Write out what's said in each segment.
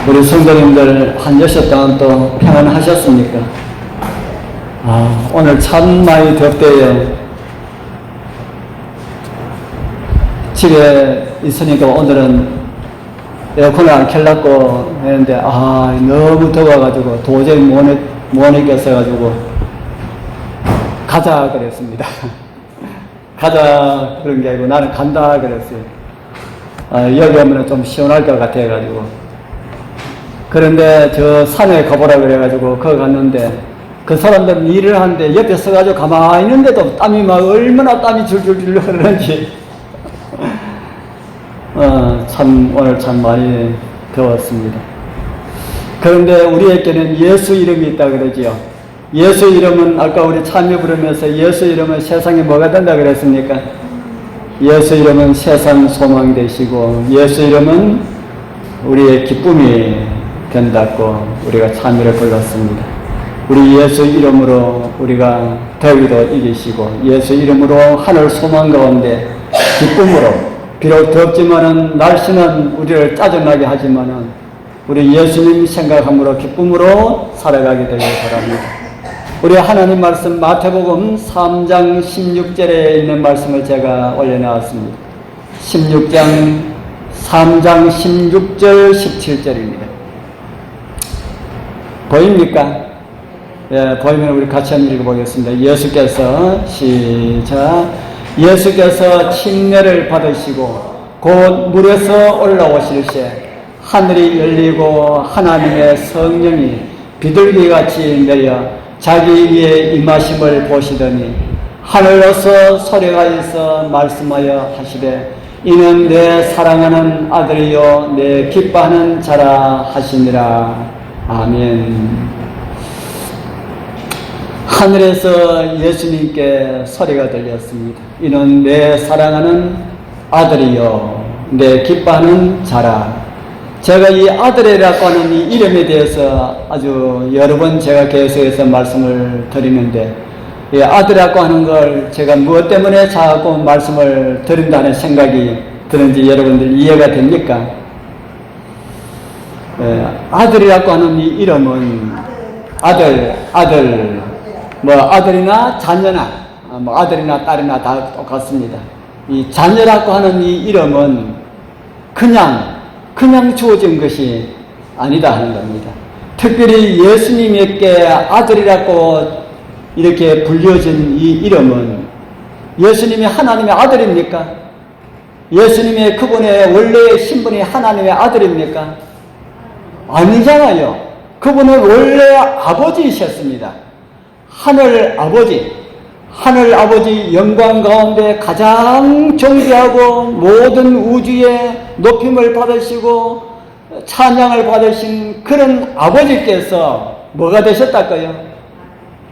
우리 성도님들 한 6시 동안 또 평안하셨습니까? 오늘 참 많이 덥대요. 집에 있으니까 오늘은 에어컨을 안 켤라고 했는데 너무 더워가지고 도저히 못 이겼어가지고 가자 그랬습니다. 가자 그런 게 아니고 나는 간다 그랬어요. 여기 오면 좀 시원할 것 같아가지고. 그런데 저 산에 가보라 그래가지고 거기 갔는데 그 사람들은 일을 하는데 옆에 서가지고 가만히 있는데도 땀이 막 얼마나 땀이 줄줄줄 흐르는지 참 오늘 참 많이 더웠습니다. 그런데 우리에게는 예수 이름이 있다 그러지요. 예수 이름은 아까 우리 찬미 부르면서 예수 이름은 세상에 뭐가 된다 그랬습니까? 예수 이름은 세상 소망이 되시고 예수 이름은 우리의 기쁨이 된다고 우리가 찬미를 불렀습니다. 우리 예수 이름으로 우리가 더위도 이기시고 예수 이름으로 하늘 소망 가운데 기쁨으로 비록 덥지만은 날씨는 우리를 짜증나게 하지만은 우리 예수님 생각함으로 기쁨으로 살아가게 되길 바랍니다. 우리 하나님 말씀 마태복음 3장 16절에 있는 말씀을 제가 올려놓았습니다. 3장 16절 17절입니다. 보입니까? 예, 보이면 우리 같이 한번 읽어보겠습니다. 예수께서 시작. 예수께서 침례를 받으시고 곧 물에서 올라오실 때 하늘이 열리고 하나님의 성령이 비둘기같이 내려 자기 위에 임하심을 보시더니 하늘로서 소리가 있어 말씀하여 하시되 이는 내 사랑하는 아들이요 내 기뻐하는 자라 하시니라. 아멘. 하늘에서 예수님께 소리가 들렸습니다. 이는 내 사랑하는 아들이요 내 기뻐하는 자라. 제가 이 아들이라고 하는 이 이름에 대해서 아주 여러 번 제가 계속해서 말씀을 드리는데 이 아들이라고 하는 걸 제가 무엇 때문에 자꾸 말씀을 드린다는 생각이 드는지 여러분들 이해가 됩니까? 아들이라고 하는 이 이름은 아들 아들이나 자녀나 아들이나 딸이나 다 똑같습니다. 이 자녀라고 하는 이 이름은 그냥 주어진 것이 아니다 하는 겁니다. 특별히 예수님에게 아들이라고 이렇게 불려진 이 이름은 예수님이 하나님의 아들입니까? 예수님의 그분의 원래의 신분이 하나님의 아들입니까? 아니잖아요. 그분은 원래 아버지이셨습니다. 하늘 아버지 영광 가운데 가장 존귀하고 모든 우주의 높임을 받으시고 찬양을 받으신 그런 아버지께서 뭐가 되셨다까요?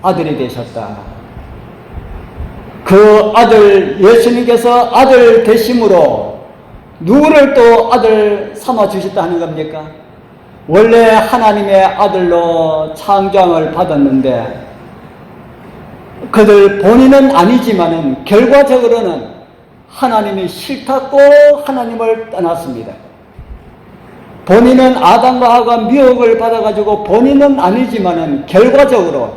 아들이 되셨다. 그 아들 예수님께서 아들 되심으로 누구를 또 아들 삼아 주셨다 하는 겁니까? 원래 하나님의 아들로 창조함을 받았는데 그들 본인은 아니지만은 결과적으로는 하나님이 싫다고 하나님을 떠났습니다. 본인은 아담과 하와가 미혹을 받아가지고 본인은 아니지만은 결과적으로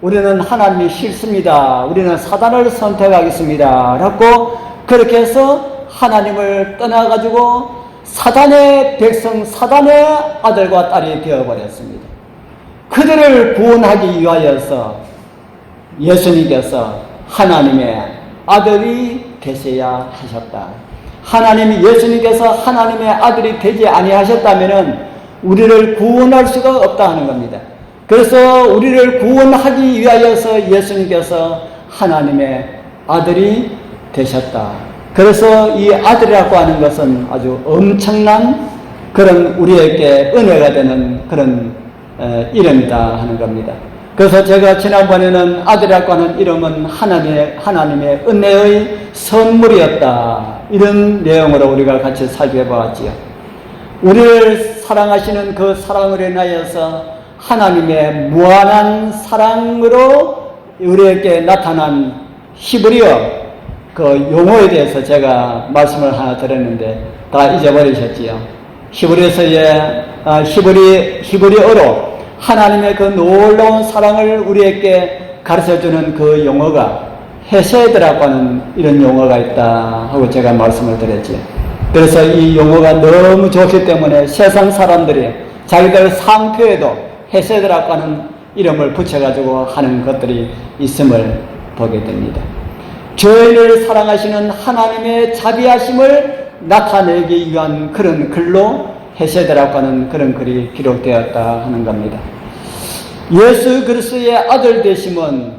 우리는 하나님이 싫습니다. 우리는 사단을 선택하겠습니다. 라고 그렇게 해서 하나님을 떠나가지고 사단의 백성, 사단의 아들과 딸이 되어버렸습니다. 그들을 구원하기 위하여서 예수님께서 하나님의 아들이 되셔야 하셨다. 예수님께서 하나님의 아들이 되지 아니하셨다면은 우리를 구원할 수가 없다 하는 겁니다. 그래서 우리를 구원하기 위하여서 예수님께서 하나님의 아들이 되셨다. 그래서 이 아들이라고 하는 것은 아주 엄청난 그런 우리에게 은혜가 되는 그런 이름이다 하는 겁니다. 그래서 제가 지난번에는 아들이라고 하는 이름은 하나님의 은혜의 선물이었다. 이런 내용으로 우리가 같이 살펴보았지요. 우리를 사랑하시는 그 사랑으로 인하여서 하나님의 무한한 사랑으로 우리에게 나타난 히브리어 그 용어에 대해서 제가 말씀을 하나 드렸는데 다 잊어버리셨지요. 히브리서에 히브리어로 하나님의 그 놀라운 사랑을 우리에게 가르쳐주는 그 용어가 헤세드라고 하는 이런 용어가 있다 하고 제가 말씀을 드렸죠. 그래서 이 용어가 너무 좋기 때문에 세상 사람들이 자기들 상표에도 헤세드라고 하는 이름을 붙여가지고 하는 것들이 있음을 보게 됩니다. 죄인을 사랑하시는 하나님의 자비하심을 나타내기 위한 그런 글로 헤세드라고 하는 그런 글이 기록되었다 하는 겁니다. 예수 그리스도의 아들 되심은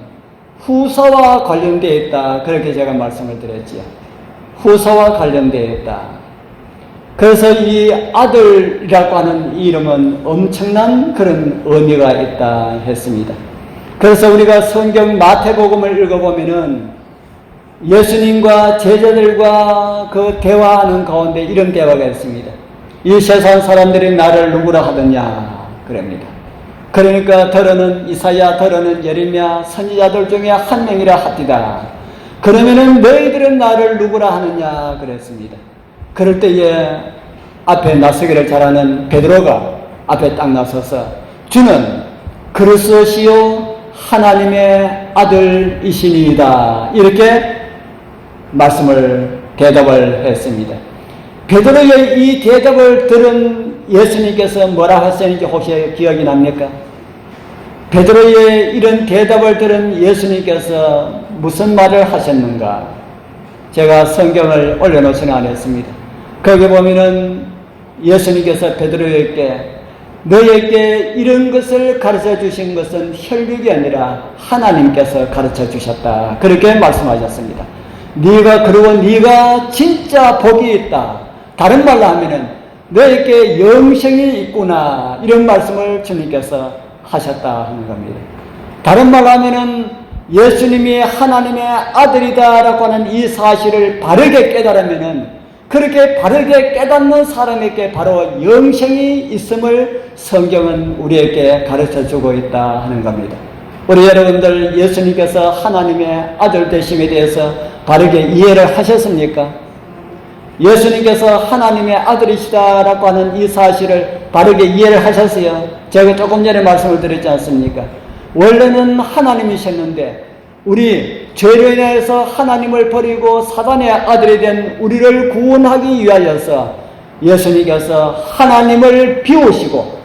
후사와 관련되어 있다. 그렇게 제가 말씀을 드렸지요. 후사와 관련되어 있다. 그래서 이 아들이라고 하는 이름은 엄청난 그런 의미가 있다 했습니다. 그래서 우리가 성경 마태복음을 읽어보면은 예수님과 제자들과 그 대화하는 가운데 이런 대화가 있습니다. 이 세상 사람들이 나를 누구라 하더냐 그럽니다. 그러니까 더러는 이사야, 더러는 예레미야 선지자들 중에 한 명이라 하디다. 그러면은 너희들은 나를 누구라 하느냐 그랬습니다. 그럴 때에 앞에 나서기를 잘하는 베드로가 앞에 딱 나서서 주는 그리스도시요 하나님의 아들이시니이다 이렇게 대답을 했습니다. 베드로의 이 대답을 들은 예수님께서 뭐라 하셨는지 혹시 기억이 납니까? 베드로의 이런 대답을 들은 예수님께서 무슨 말을 하셨는가? 제가 성경을 올려놓지는 않았습니다. 거기 보면은 예수님께서 베드로에게 너에게 이런 것을 가르쳐 주신 것은 혈육이 아니라 하나님께서 가르쳐 주셨다. 그렇게 말씀하셨습니다. 네가 진짜 복이 있다. 다른 말로 하면은 너에게 영생이 있구나. 이런 말씀을 주님께서 하셨다 하는 겁니다. 다른 말로 하면은 예수님이 하나님의 아들이다라고 하는 이 사실을 바르게 깨달으면은 그렇게 바르게 깨닫는 사람에게 바로 영생이 있음을 성경은 우리에게 가르쳐주고 있다 하는 겁니다. 우리 여러분들 예수님께서 하나님의 아들 되심에 대해서 바르게 이해를 하셨습니까? 예수님께서 하나님의 아들이시다라고 하는 이 사실을 바르게 이해를 하셨어요? 제가 조금 전에 말씀을 드렸지 않습니까? 원래는 하나님이셨는데 우리 죄로 인해서 하나님을 버리고 사단의 아들이 된 우리를 구원하기 위하여서 예수님께서 하나님을 비우시고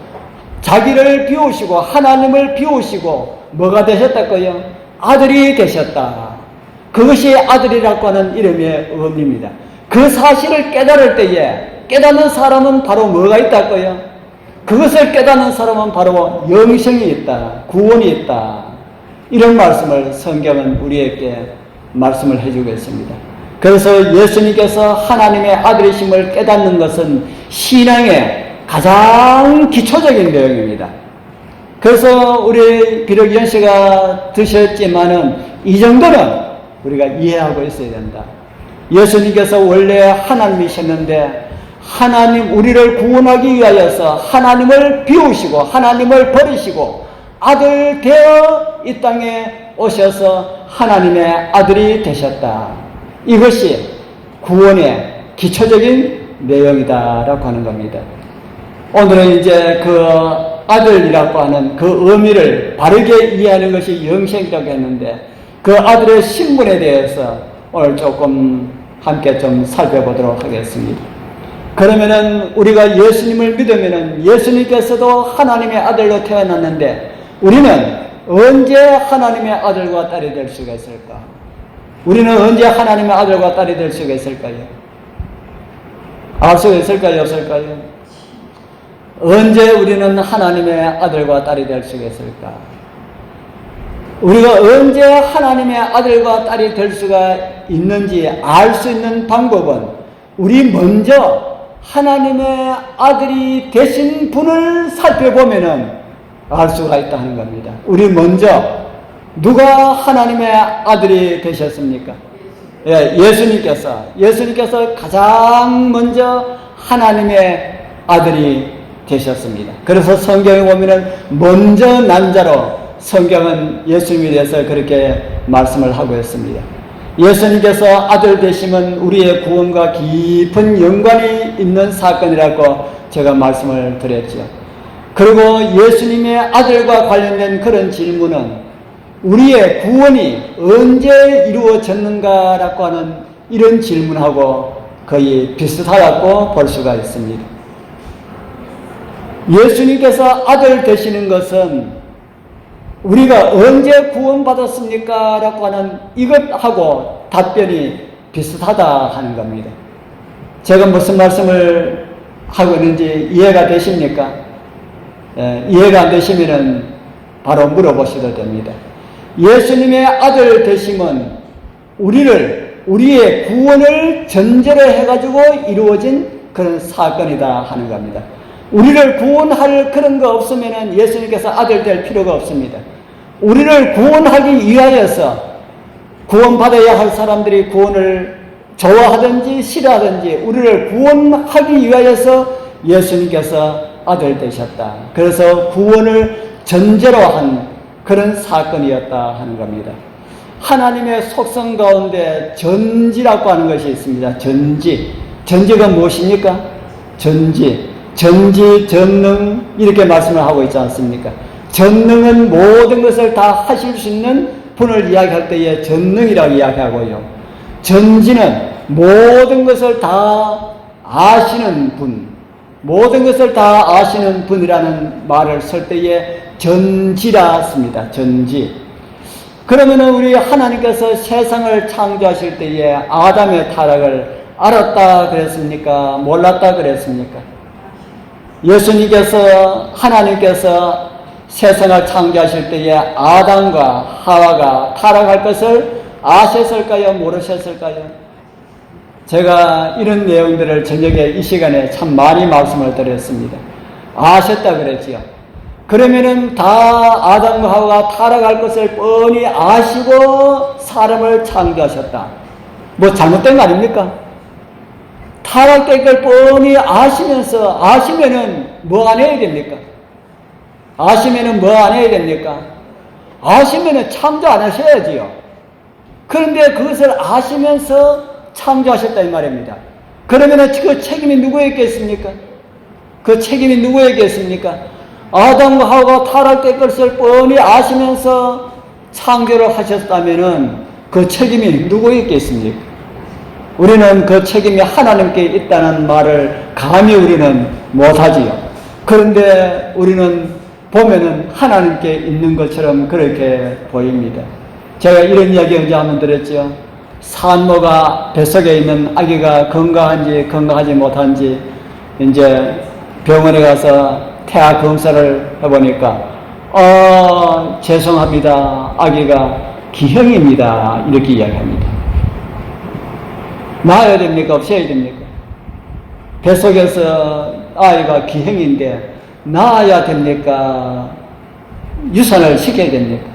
자기를 비우시고 하나님을 비우시고 뭐가 되셨다고요? 아들이 되셨다. 그것이 아들이라고 하는 이름의 의미입니다. 그 사실을 깨달을 때에 깨닫는 사람은 바로 뭐가 있다고요? 그것을 깨닫는 사람은 바로 영생이 있다. 구원이 있다. 이런 말씀을 성경은 우리에게 말씀을 해주겠습니다. 그래서 예수님께서 하나님의 아들이심을 깨닫는 것은 신앙의 가장 기초적인 내용입니다. 그래서 우리 비록 연세가 드셨지만은 이 정도는 우리가 이해하고 있어야 된다. 예수님께서 원래 하나님이셨는데 하나님 우리를 구원하기 위하여서 하나님을 비우시고 하나님을 버리시고 아들 되어 이 땅에 오셔서 하나님의 아들이 되셨다. 이것이 구원의 기초적인 내용이다라고 하는 겁니다. 오늘은 이제 그 아들이라고 하는 그 의미를 바르게 이해하는 것이 영생이라고 했는데 그 아들의 신분에 대해서 오늘 조금 함께 좀 살펴보도록 하겠습니다. 그러면은 우리가 예수님을 믿으면은 예수님께서도 하나님의 아들로 태어났는데 우리는 언제 하나님의 아들과 딸이 될 수가 있을까? 우리는 언제 하나님의 아들과 딸이 될 수가 있을까요? 알 수가 있을까요? 없을까요? 언제 우리는 하나님의 아들과 딸이 될 수가 있을까? 우리가 언제 하나님의 아들과 딸이 될 수가 있는지 알 수 있는 방법은 우리 먼저 하나님의 아들이 되신 분을 살펴보면은 알 수가 있다는 겁니다. 우리 먼저 누가 하나님의 아들이 되셨습니까? 예, 예수님께서 가장 먼저 하나님의 아들이 되셨습니다. 그래서 성경에 보면은 먼저 난 자로 성경은 예수님에 대해서 그렇게 말씀을 하고 있습니다. 예수님께서 아들 되심은 우리의 구원과 깊은 연관이 있는 사건이라고 제가 말씀을 드렸죠. 그리고 예수님의 아들과 관련된 그런 질문은 우리의 구원이 언제 이루어졌는가라고 하는 이런 질문하고 거의 비슷하다고 볼 수가 있습니다. 예수님께서 아들 되시는 것은 우리가 언제 구원받았습니까? 라고 하는 이것하고 답변이 비슷하다 하는 겁니다. 제가 무슨 말씀을 하고 있는지 이해가 되십니까? 이해가 안 되시면 바로 물어보셔도 됩니다. 예수님의 아들 되심은 우리의 구원을 전제로 해가지고 이루어진 그런 사건이다 하는 겁니다. 우리를 구원할 그런 거 없으면 예수님께서 아들 될 필요가 없습니다. 우리를 구원하기 위하여서 구원받아야 할 사람들이 구원을 좋아하든지 싫어하든지 우리를 구원하기 위하여서 예수님께서 아들 되셨다. 그래서 구원을 전제로 한 그런 사건이었다 하는 겁니다. 하나님의 속성 가운데 전지라고 하는 것이 있습니다. 전지가 무엇입니까? 전지, 전능 이렇게 말씀을 하고 있지 않습니까? 전능은 모든 것을 다 하실 수 있는 분을 이야기할 때에 전능이라고 이야기하고요. 전지는 모든 것을 다 아시는 분, 모든 것을 다 아시는 분이라는 말을 쓸 때에 전지라 씁니다. 전지. 그러면 우리 하나님께서 세상을 창조하실 때에 아담의 타락을 알았다 그랬습니까? 몰랐다 그랬습니까? 예수님께서 하나님께서 세상을 창조하실 때에 아담과 하와가 타락할 것을 아셨을까요? 모르셨을까요? 제가 이런 내용들을 저녁에 이 시간에 참 많이 말씀을 드렸습니다. 아셨다 그랬지요. 그러면은 다 아담과 하와가 타락할 것을 뻔히 아시고 사람을 창조하셨다. 뭐 잘못된 거 아닙니까? 타락될 걸 뻔히 아시면은 뭐 안 해야 됩니까? 아시면은 뭐 안 해야 됩니까? 아시면은 창조 안 하셔야지요. 그런데 그것을 아시면서 창조하셨다 이 말입니다. 그러면은 그 책임이 누구에게 있습니까? 아담과 하와가 타락될 것을 뻔히 아시면서 창조를 하셨다면은 그 책임이 누구에게 있습니까? 우리는 그 책임이 하나님께 있다는 말을 감히 우리는 못하지요. 그런데 우리는 보면은 하나님께 있는 것처럼 그렇게 보입니다. 제가 이런 이야기 언제 한번 드렸죠. 산모가 뱃속에 있는 아기가 건강한지 건강하지 못한지 이제 병원에 가서 태아 검사를 해보니까 죄송합니다. 아기가 기형입니다. 이렇게 이야기합니다. 낳아야 됩니까? 없애야 됩니까? 뱃속에서 아이가 기형인데 낳아야 됩니까? 유산을 시켜야 됩니까?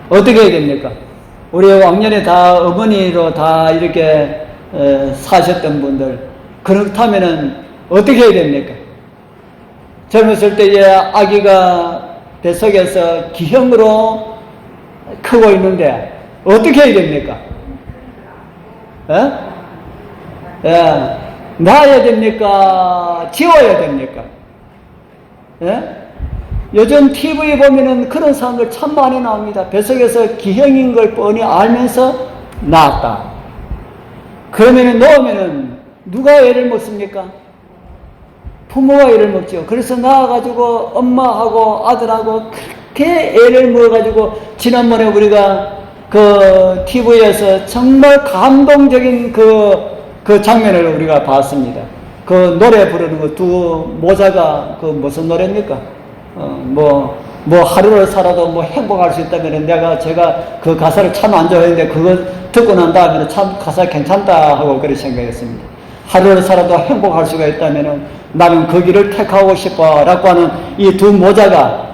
어떻게 해야 됩니까? 우리 왕년에 다 어머니로 다 이렇게 사셨던 분들 그렇다면은 어떻게 해야 됩니까? 젊었을 때에 아기가 뱃속에서 기형으로 크고 있는데 어떻게 해야 됩니까? 낳아야 됩니까? 지워야 됩니까? 요즘 TV 보면은 그런 사람들 참 많이 나옵니다. 뱃속에서 기형인 걸 뻔히 알면서 낳았다. 그러면은 넣으면은 누가 애를 먹습니까? 부모가 애를 먹죠. 그래서 낳아가지고 엄마하고 아들하고 그렇게 애를 먹어가지고 지난번에 우리가 그 TV에서 정말 감동적인 그 장면을 우리가 봤습니다. 그 노래 부르는 거 두 모자가 그 무슨 노래입니까? 뭐 하루를 살아도 뭐 행복할 수 있다면 제가 그 가사를 참 안 좋아했는데 그거 듣고 난 다음에 참 가사 괜찮다 하고 그렇게 생각했습니다. 하루를 살아도 행복할 수가 있다면 나는 그 길을 택하고 싶어 라고 하는 이 두 모자가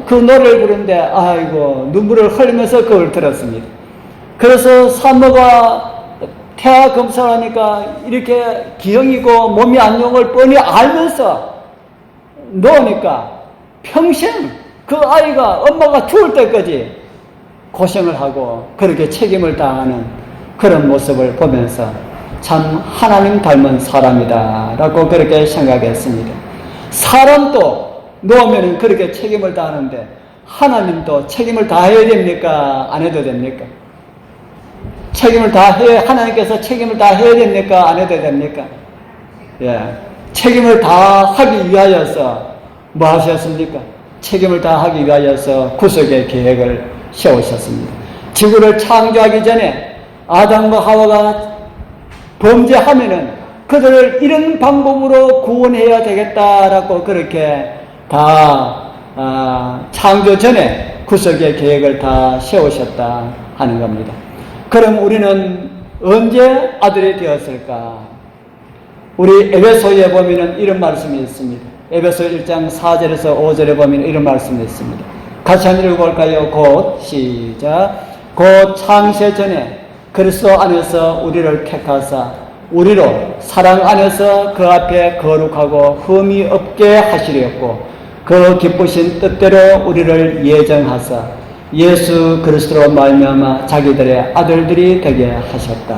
그 노래를 부르는데 아이고 눈물을 흘리면서 그걸 들었습니다. 그래서 산모가 태아 검사를 하니까 이렇게 기형이고 몸이 안 좋은 걸 뻔히 알면서 넣으니까 평생 그 아이가 엄마가 죽을 때까지 고생을 하고 그렇게 책임을 다하는 그런 모습을 보면서 참 하나님 닮은 사람이다 라고 그렇게 생각했습니다. 사람도 놓으면 그렇게 책임을 다하는데 하나님도 책임을 다해야 됩니까? 안 해도 됩니까? 하나님께서 책임을 다해야 됩니까? 안 해도 됩니까? 예. 책임을 다하기 위하여서 뭐 하셨습니까? 책임을 다하기 위하여서 구속의 계획을 세우셨습니다. 지구를 창조하기 전에 아담과 하와가 범죄하면은 그들을 이런 방법으로 구원해야 되겠다라고 그렇게 다 창조 전에 구속의 계획을 다 세우셨다 하는 겁니다. 그럼 우리는 언제 아들이 되었을까? 우리 에베소에 보면은 이런 말씀이 있습니다. 에베소 1장 4절에서 5절에 보면 이런 말씀이 있습니다. 같이 한번 읽어볼까요? 곧 시작. 곧 창세 전에 그리스도 안에서 우리를 택하사 우리로 사랑 안에서 그 앞에 거룩하고 흠이 없게 하시려고 그 기쁘신 뜻대로 우리를 예정하사 예수 그리스도로 말미암아 자기들의 아들들이 되게 하셨다.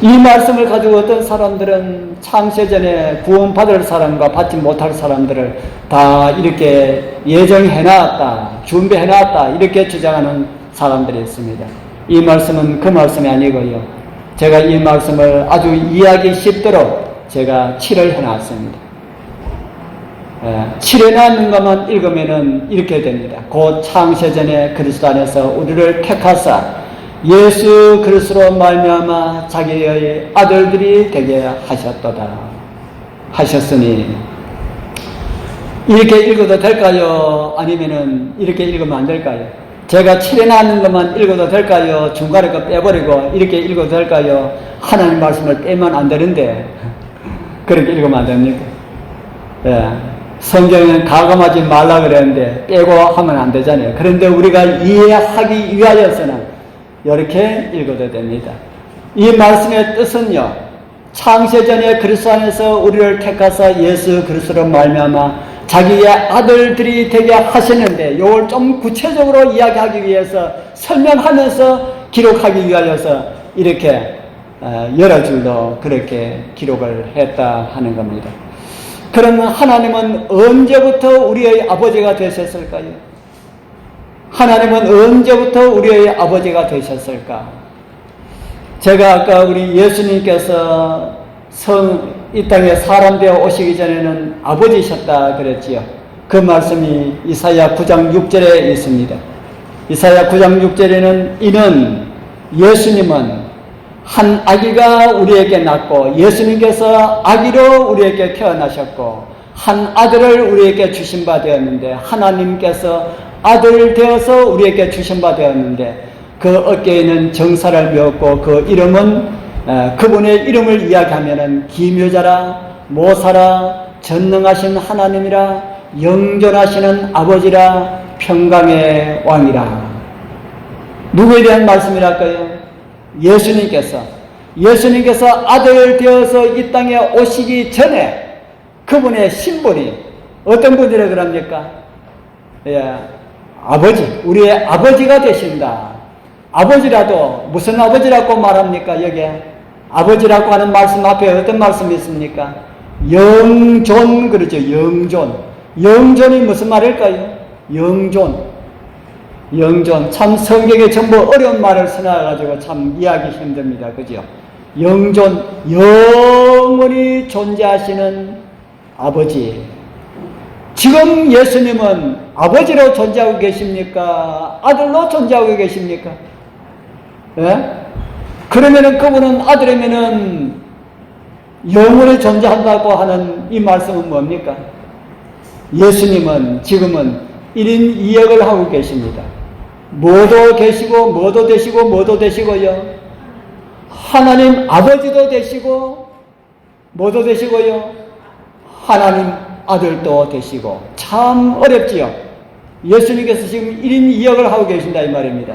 이 말씀을 가지고 어떤 사람들은 창세전에 구원받을 사람과 받지 못할 사람들을 다 이렇게 예정해놨다, 준비해놨다 이렇게 주장하는 사람들이 있습니다. 이 말씀은 그 말씀이 아니고요. 제가 이 말씀을 아주 이해하기 쉽도록 제가 칠을 해놨습니다. 칠해놨는 것만 읽으면은 이렇게 됩니다. 곧 창세전에 그리스도 안에서 우리를 택하사 예수 그리스도로 말미암아 자기의 아들들이 되게 하셨도다. 하셨으니 이렇게 읽어도 될까요? 아니면은 이렇게 읽으면 안 될까요? 제가 칠해놨는 것만 읽어도 될까요? 중간에 거 빼버리고 이렇게 읽어도 될까요? 하나님 말씀을 빼면 안 되는데 그렇게 읽으면 안 됩니까? 예. 성경은 가감하지 말라 그랬는데 빼고 하면 안 되잖아요. 그런데 우리가 이해하기 위하여서는 이렇게 읽어도 됩니다. 이 말씀의 뜻은요, 창세전에 그리스도 안에서 우리를 택하사 예수 그리스도로 말미암아 자기의 아들들이 되게 하시는데 이걸 좀 구체적으로 이야기하기 위해서 설명하면서 기록하기 위하여서 이렇게 여러 줄로 그렇게 기록을 했다 하는 겁니다. 그러면 하나님은 언제부터 우리의 아버지가 되셨을까요? 하나님은 언제부터 우리의 아버지가 되셨을까? 제가 아까 우리 예수님께서 이 땅에 사람 되어 오시기 전에는 아버지셨다 그랬지요. 그 말씀이 이사야 9장 6절에 있습니다. 이사야 9장 6절에는 이는 예수님은 한 아기가 우리에게 낳고 예수님께서 아기로 우리에게 태어나셨고 한 아들을 우리에게 주신 바 되었는데 하나님께서 아들 되어서 우리에게 주신 바 되었는데 그 어깨에는 정사를 메었고 그 이름은 그분의 이름을 이야기하면은 기묘자라 모사라 전능하신 하나님이라 영존하시는 아버지라 평강의 왕이라. 누구에 대한 말씀이랄까요? 예수님께서 아들 되어서 이 땅에 오시기 전에 그분의 신분이 어떤 분이라 그럽니까? 예, 아버지, 우리의 아버지가 되신다. 아버지라도 무슨 아버지라고 말합니까? 여기에 아버지라고 하는 말씀 앞에 어떤 말씀이 있습니까? 영존 그러죠. 영존이 무슨 말일까요? 영존. 참 성경에 전부 어려운 말을 써놔가지고 참 이해하기 힘듭니다. 그죠? 영존, 영원히 존재하시는 아버지. 지금 예수님은 아버지로 존재하고 계십니까? 아들로 존재하고 계십니까? 예? 그러면은 그분은 아들이면은 영원히 존재한다고 하는 이 말씀은 뭡니까? 예수님은 지금은 1인 2역을 하고 계십니다. 뭐도 계시고 뭐도 되시고 뭐도 되시고요. 하나님 아버지도 되시고 뭐도 되시고요. 하나님 아들도 되시고 참 어렵지요. 예수님께서 지금 1인 2역을 하고 계신다 이 말입니다.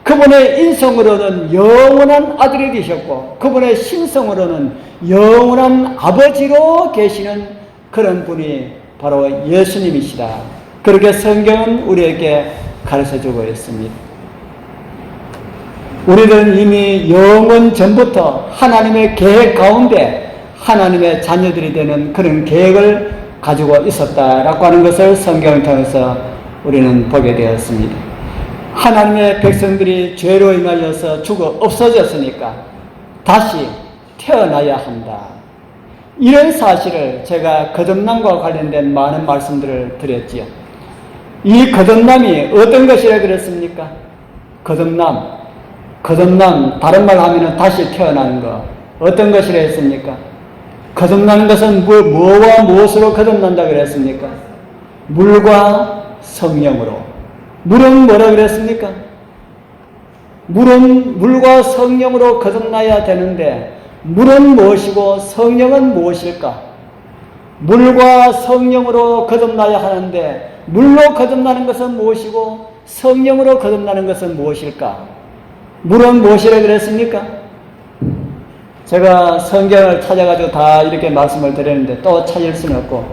그분의 인성으로는 영원한 아들이 되셨고 그분의 신성으로는 영원한 아버지로 계시는 그런 분이 바로 예수님이시다. 그렇게 성경은 우리에게 가르쳐주고 있습니다. 우리는 이미 영원 전부터 하나님의 계획 가운데 하나님의 자녀들이 되는 그런 계획을 가지고 있었다라고 하는 것을 성경을 통해서 우리는 보게 되었습니다. 하나님의 백성들이 죄로 인하여서 죽어 없어졌으니까 다시 태어나야 한다. 이런 사실을 제가 거듭남과 관련된 많은 말씀들을 드렸지요. 이 거듭남이 어떤 것이라 그랬습니까? 거듭남, 다른 말 하면은 다시 태어나는 것. 어떤 것이라 했습니까? 거듭나는 것은 뭐와 무엇으로 거듭난다 그랬습니까? 물과 성령으로. 물은 뭐라 그랬습니까? 물은 물과 성령으로 거듭나야 되는데 물은 무엇이고 성령은 무엇일까? 물과 성령으로 거듭나야 하는데 물로 거듭나는 것은 무엇이고 성령으로 거듭나는 것은 무엇일까? 물은 무엇이라 그랬습니까? 제가 성경을 찾아가지고 다 이렇게 말씀을 드렸는데 또 찾을 수는 없고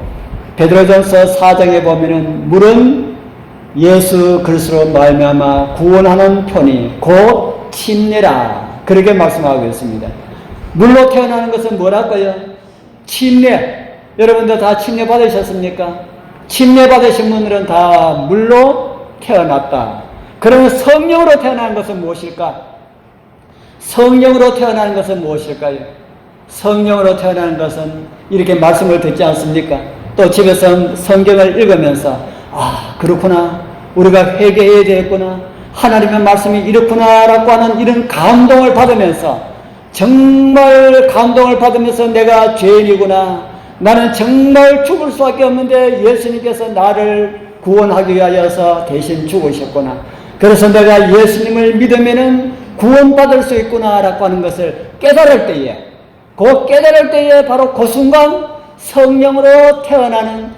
베드로전서 4장에 보면은 물은 예수 그리스도로 말미암아 구원하는 편이 곧 침례라 그렇게 말씀하고 있습니다. 물로 태어나는 것은 뭐랄까요? 침례. 여러분들 다 침례 받으셨습니까? 침례 받으신 분들은 다 물로 태어났다. 그러면 성령으로 태어나는 것은 무엇일까? 성령으로 태어나는 것은 무엇일까요? 성령으로 태어나는 것은 이렇게 말씀을 듣지 않습니까? 또 집에서 성경을 읽으면서 그렇구나. 우리가 회개해야 되겠구나. 하나님의 말씀이 이렇구나 라고 하는 이런 감동을 받으면서 정말 감동을 받으면서 내가 죄인이구나. 나는 정말 죽을 수밖에 없는데 예수님께서 나를 구원하기 위하여서 대신 죽으셨구나. 그래서 내가 예수님을 믿으면은 구원받을 수 있구나 라고 하는 것을 깨달을 때에 바로 그 순간 성령으로 태어나는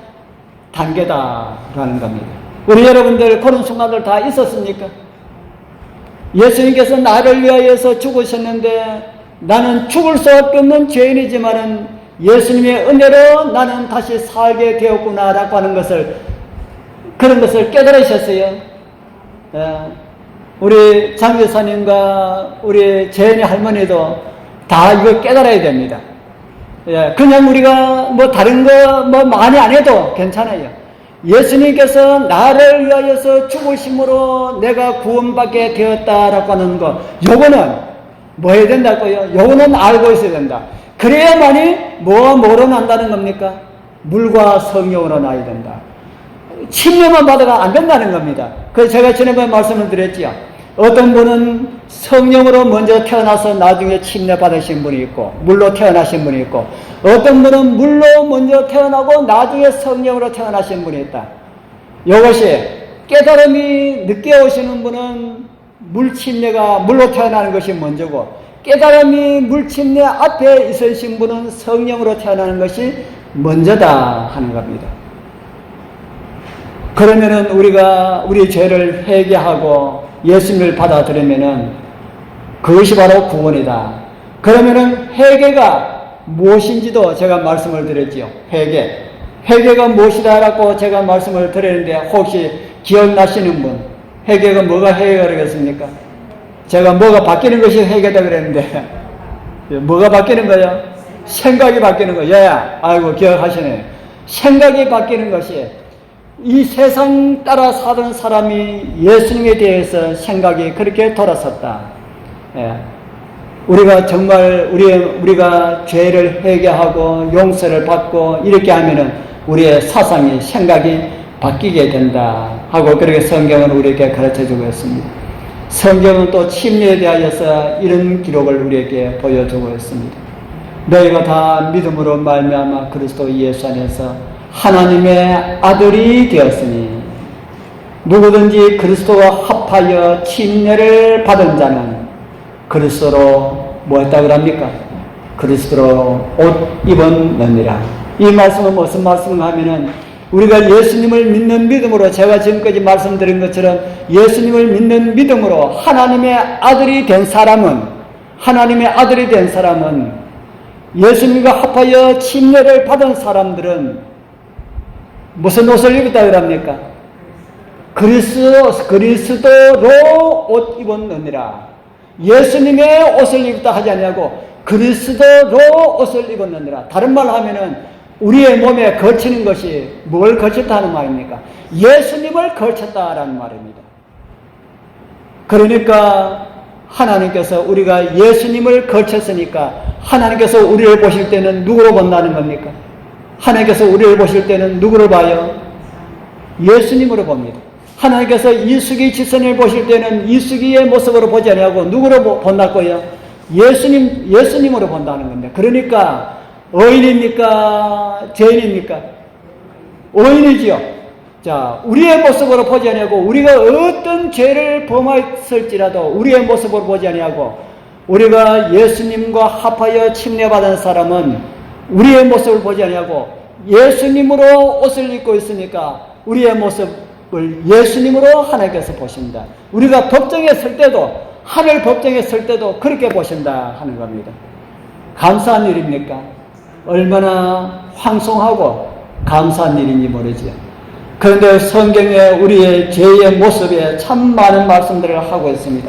단계다라는 겁니다. 우리 여러분들 그런 순간들 다 있었습니까? 예수님께서 나를 위하여서 죽으셨는데 나는 죽을 수밖에 없는 죄인이지만은 예수님의 은혜로 나는 다시 살게 되었구나 라고 하는 것을 그런 것을 깨달으셨어요. 우리 장교사님과 우리 재현이 할머니도 다 이거 깨달아야 됩니다. 그냥 우리가 뭐 다른 거 뭐 많이 안 해도 괜찮아요. 예수님께서 나를 위하여서 죽으심으로 내가 구원받게 되었다라고 하는 거, 요거는 뭐 해야 된다고요? 요거는 알고 있어야 된다. 그래야만이 뭐로 난다는 겁니까? 물과 성령으로 나야 된다. 침례만 받아가 안 된다는 겁니다. 그래서 제가 지난번에 말씀을 드렸지요. 어떤 분은 성령으로 먼저 태어나서 나중에 침례 받으신 분이 있고 물로 태어나신 분이 있고 어떤 분은 물로 먼저 태어나고 나중에 성령으로 태어나신 분이 있다. 이것이 깨달음이 늦게 오시는 분은 물 침례가 물로 태어나는 것이 먼저고 깨달음이 물 침례 앞에 있으신 분은 성령으로 태어나는 것이 먼저다 하는 겁니다. 그러면은 우리가 우리 죄를 회개하고 예수님을 받아들이면은 그것이 바로 구원이다. 그러면은 회개가 무엇인지도 제가 말씀을 드렸지요. 회개가 무엇이다라고 제가 말씀을 드렸는데 혹시 기억나시는 분? 회개가 뭐가 회개가 그러겠습니까? 제가 뭐가 바뀌는 것이 회개다 그랬는데 뭐가 바뀌는 거예요? 생각이 바뀌는 거예요. 아이고 기억하시네. 생각이 바뀌는 것이 이 세상 따라 사는 사람이 예수님에 대해서 생각이 그렇게 돌아섰다. 우리가 정말 우리가 죄를 회개하고 용서를 받고 이렇게 하면은 우리의 사상이 생각이 바뀌게 된다 하고 그렇게 성경은 우리에게 가르쳐주고 있습니다. 성경은 또 침례에 대하여서 이런 기록을 우리에게 보여주고 있습니다. 너희가 다 믿음으로 말미암아 그리스도 예수 안에서 하나님의 아들이 되었으니 누구든지 그리스도와 합하여 침례를 받은 자는 그리스도로 뭐했다고 합니까? 그리스도로 옷 입었느니라. 이 말씀은 무슨 말씀을 하면은 우리가 예수님을 믿는 믿음으로 제가 지금까지 말씀드린 것처럼 예수님을 믿는 믿음으로 하나님의 아들이 된 사람은 예수님과 합하여 침례를 받은 사람들은 무슨 옷을 입었다고 합니까? 그리스도로 옷 입었느니라. 예수님의 옷을 입었다 하지 않냐고 그리스도로 옷을 입었느니라. 다른 말로 하면은 우리의 몸에 거치는 것이 뭘 거쳤다는 말입니까? 예수님을 거쳤다라는 말입니다. 그러니까 하나님께서 우리가 예수님을 거쳤으니까 하나님께서 우리를 보실 때는 누구로 본다는 겁니까? 하나님께서 우리를 보실 때는 누구를 봐요? 예수님으로 봅니다. 하나님께서 이수기 지선을 보실 때는 이수기의 모습으로 보지 아니하고 누구로 본다고요? 예수님으로 본다는 겁니다. 그러니까 의인입니까? 죄인입니까? 의인이지요. 자, 우리의 모습으로 보지 아니하고 우리가 어떤 죄를 범했을지라도 우리의 모습으로 보지 아니하고 우리가 예수님과 합하여 침례받은 사람은 우리의 모습을 보지 아니하고 예수님으로 옷을 입고 있으니까 우리의 모습을 예수님으로 하나님께서 보신다. 우리가 법정에 설 때도 하늘 법정에 설 때도 그렇게 보신다 하는 겁니다. 감사한 일입니까? 얼마나 황송하고 감사한 일인지 모르지요. 그런데 성경에 우리의 죄의 모습에 참 많은 말씀들을 하고 있습니다.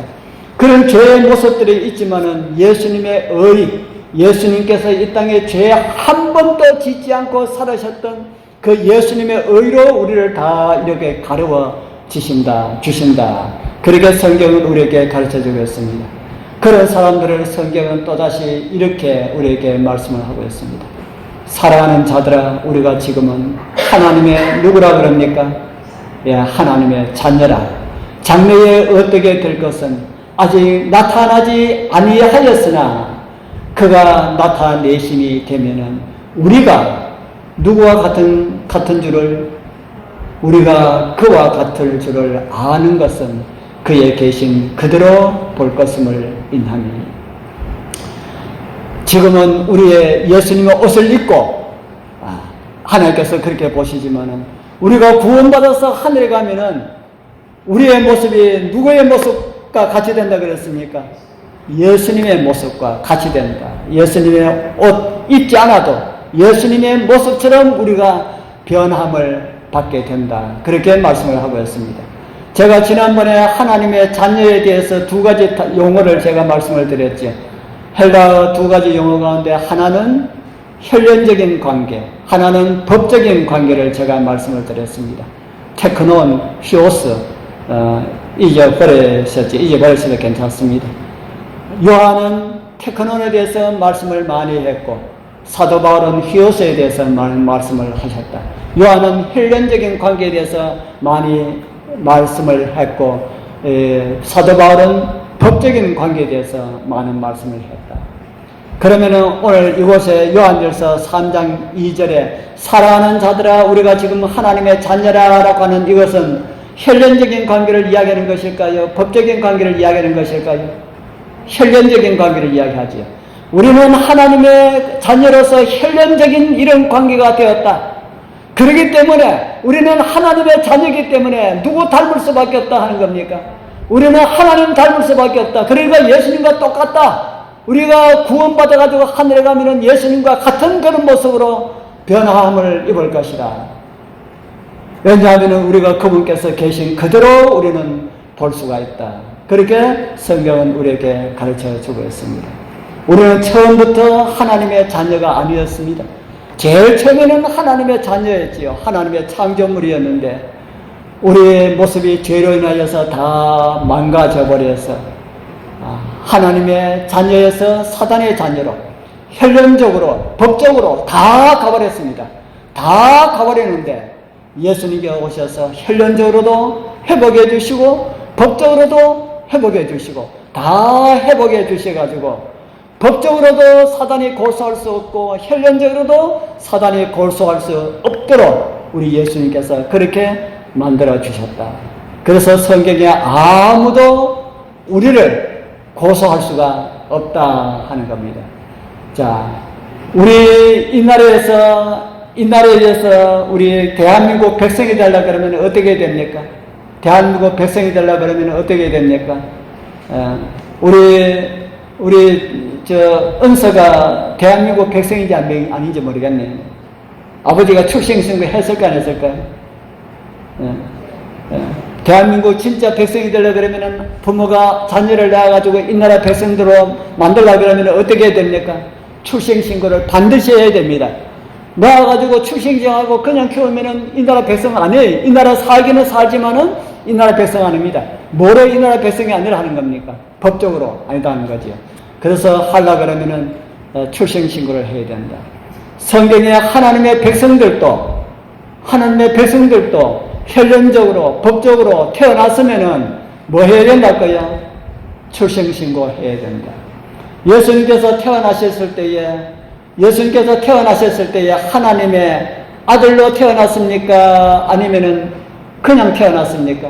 그런 죄의 모습들이 있지만은 예수님의 의, 예수님께서 이 땅에 죄 한 번도 짓지 않고 살으셨던 그 예수님의 의로 우리를 다 이렇게 가르워 주신다. 그렇게 성경은 우리에게 가르쳐주고 있습니다. 그런 사람들을 성경은 또다시 이렇게 우리에게 말씀을 하고 있습니다. 사랑하는 자들아, 우리가 지금은 하나님의 누구라 그럽니까? 예, 하나님의 자녀라. 장래에 어떻게 될 것은 아직 나타나지 아니하였으나 그가 나타내심이 되면은 우리가 누구와 같은 줄을 우리가 그와 같을 줄을 아는 것은 그의 계신 그대로 볼 것임을 인하니 지금은 우리의 예수님의 옷을 입고 하나님께서 그렇게 보시지만은 우리가 구원받아서 하늘에 가면은 우리의 모습이 누구의 모습과 같이 된다 그랬습니까? 예수님의 모습과 같이 된다. 예수님의 옷 입지 않아도 예수님의 모습처럼 우리가 변함을 받게 된다. 그렇게 말씀을 하고 있습니다. 제가 지난번에 하나님의 자녀에 대해서 두 가지 용어를 제가 말씀을 드렸죠. 헬라어 두 가지 용어 가운데 하나는 혈연적인 관계, 하나는 법적인 관계를 제가 말씀을 드렸습니다. 테크논, 히오스, 잊어버렸어도 괜찮습니다. 요한은 테크논에 대해서 말씀을 많이 했고 사도 바울은 히오스에 대해서 많은 말씀을 하셨다. 요한은 혈연적인 관계에 대해서 많이 말씀을 했고 사도 바울은 법적인 관계에 대해서 많은 말씀을 했다. 그러면은 오늘 이곳에 요한일서 3장 2절에 사랑하는 자들아 우리가 지금 하나님의 자녀라라고 하는 이것은 혈연적인 관계를 이야기하는 것일까요? 법적인 관계를 이야기하는 것일까요? 혈연적인 관계를 이야기하지요. 우리는 하나님의 자녀로서 혈연적인 이런 관계가 되었다. 그렇기 때문에 우리는 하나님의 자녀이기 때문에 누구 닮을 수밖에 없다 하는 겁니까? 우리는 하나님 닮을 수밖에 없다. 그러니까 예수님과 똑같다. 우리가 구원받아가지고 하늘에 가면은 예수님과 같은 그런 모습으로 변화함을 입을 것이다. 왜냐하면 우리가 그분께서 계신 그대로 우리는 볼 수가 있다. 그렇게 성경은 우리에게 가르쳐 주고 있습니다. 우리는 처음부터 하나님의 자녀가 아니었습니다. 제일 처음에는 하나님의 자녀였지요. 하나님의 창조물이었는데 우리의 모습이 죄로 인하여서 다 망가져 버려서 하나님의 자녀에서 사단의 자녀로 혈연적으로 법적으로 다 가버렸습니다. 다 가버렸는데 예수님이 오셔서 혈연적으로도 회복해 주시고 법적으로도 회복해 주시고 다 회복해 주셔가지고 법적으로도 사단이 고소할 수 없고 혈연적으로도 사단이 고소할 수 없도록 우리 예수님께서 그렇게 만들어 주셨다. 그래서 성경에 아무도 우리를 고소할 수가 없다 하는 겁니다. 자, 우리 이 나라에 대해서 우리 대한민국 백성이 되려고 그러면 어떻게 됩니까? 대한민국 백성이 되려고 그러면 어떻게 됩니까? 우리 은서가 대한민국 백성인지 아닌지 모르겠네. 아버지가 출생신고 했을까 안 했을까요? 대한민국 진짜 백성이 되려고 그러면 부모가 자녀를 낳아가지고 이 나라 백성들로 만들려고 그러면 어떻게 됩니까? 출생신고를 반드시 해야 됩니다. 낳아가지고 출생지하고 그냥 키우면은 이 나라 백성 아니에요. 이 나라 살기는 살지만은 이 나라 백성 아닙니다. 뭐로 이 나라 백성이 아니라 하는 겁니까? 법적으로 아니다는 거지요. 그래서 하려 그러면은 출생신고를 해야 된다. 성경에 하나님의 백성들도 혈연적으로 법적으로 태어났으면은 뭐 해야 된다고요? 출생신고 해야 된다. 예수님께서 태어나셨을 때에 하나님의 아들로 태어났습니까? 아니면은 그냥 태어났습니까?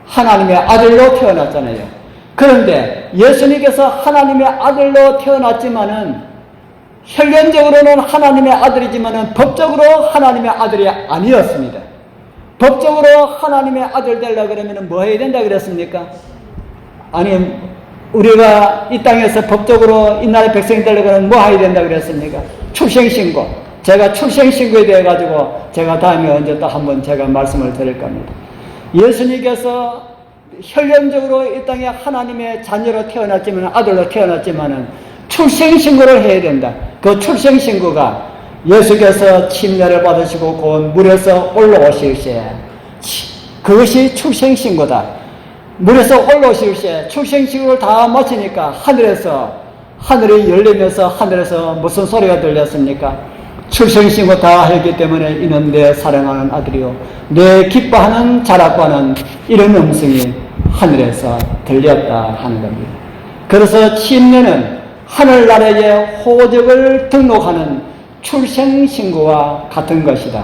하나님의 아들로 태어났잖아요. 그런데 예수님께서 하나님의 아들로 태어났지만은 혈연적으로는 하나님의 아들이지만은 법적으로 하나님의 아들이 아니었습니다. 법적으로 하나님의 아들 되려고 그러면은 뭐 해야 된다 그랬습니까? 아니, 우리가 이 땅에서 법적으로 이 나라의 백성이 되려고 하면 뭐 해야 된다 그랬습니까? 출생신고. 제가 출생신고에 대해 가지고 제가 다음에 언제 또 한번 제가 말씀을 드릴 겁니다. 예수님께서 혈연적으로 이 땅에 하나님의 자녀로 태어났지만, 아들로 태어났지만은 출생신고를 해야 된다. 그 출생신고가 예수께서 침례를 받으시고 곧 물에서 올라오실 때 그것이 출생신고다. 물에서 올라오실 때 출생신고를 다 마치니까 하늘이 열리면서 하늘에서 무슨 소리가 들렸습니까? 출생신고 다 했기 때문에 이는 내 사랑하는 아들이요 내 기뻐하는 자락과는 이런 음성이 하늘에서 들렸다 하는 겁니다. 그래서 침례는 하늘나라의 호적을 등록하는 출생신고와 같은 것이다.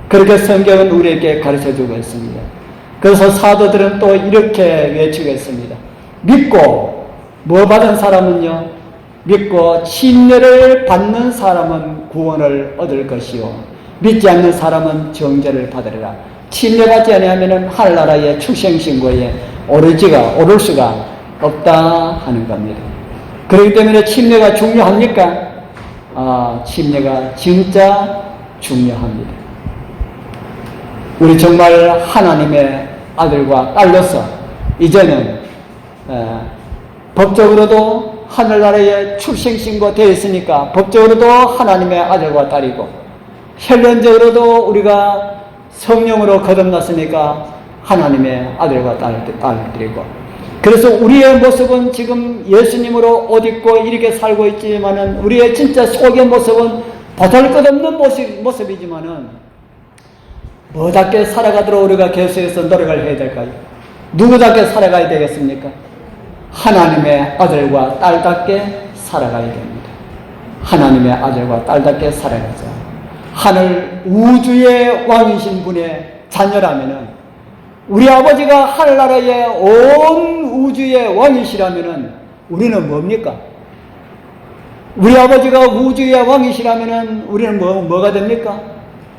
그렇게 성경은 우리에게 가르쳐주고 있습니다. 그래서 사도들은 또 이렇게 외치고 있습니다. 믿고 뭐 받은 사람은요? 믿고 침례를 받는 사람은 구원을 얻을 것이요 믿지 않는 사람은 정죄를 받으리라. 침례받지 아니하면 하늘나라의 출생신고에 오를 수가 없다 하는 겁니다. 그렇기 때문에 침례가 중요합니까? 침례가 진짜 중요합니다. 우리 정말 하나님의 아들과 딸로서 이제는 법적으로도 하늘나라에 출생신고 되어 있으니까 법적으로도 하나님의 아들과 딸이고 혈연적으로도 우리가 성령으로 거듭났으니까 하나님의 아들과 딸들이고 그래서 우리의 모습은 지금 예수님으로 옷 입고 이렇게 살고 있지만은 우리의 진짜 속의 모습은 보잘것없는 모습이지만은 뭐답게 살아가도록 우리가 계속해서 노력을 해야 될까요? 누구답게 살아가야 되겠습니까? 하나님의 아들과 딸답게 살아가야 됩니다. 하나님의 아들과 딸답게 살아가자. 하늘 우주의 왕이신 분의 자녀라면은 우리 아버지가 하늘나라의 온 우주의 왕이시라면은 우리는 뭡니까? 우리 아버지가 우주의 왕이시라면은 우리는 뭐가 됩니까?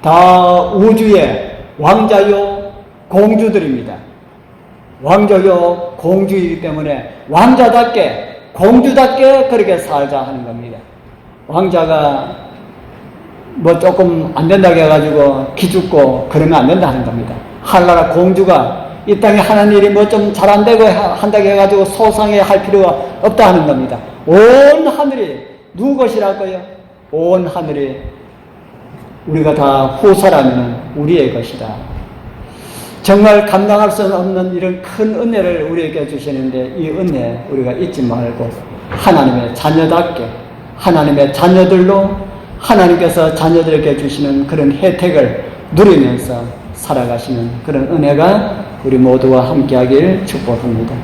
다 우주의 왕자요 공주들입니다. 왕자요 공주이기 때문에 왕자답게 공주답게 그렇게 살자 하는 겁니다. 왕자가 뭐 조금 안 된다고 해가지고 기죽고 그러면 안 된다 하는 겁니다. 하늘나라 공주가 이 땅에 하는 일이 뭐 좀 잘 안 되고 한다고 해가지고 소상해 할 필요가 없다 하는 겁니다. 온 하늘이 누구 것이라고요? 온 하늘이 우리가 다 후사라면 우리의 것이다. 정말 감당할 수 없는 이런 큰 은혜를 우리에게 주시는데 이 은혜 우리가 잊지 말고 하나님의 자녀답게 하나님의 자녀들로 하나님께서 자녀들에게 주시는 그런 혜택을 누리면서 살아가시는 그런 은혜가 우리 모두와 함께하길 축복합니다.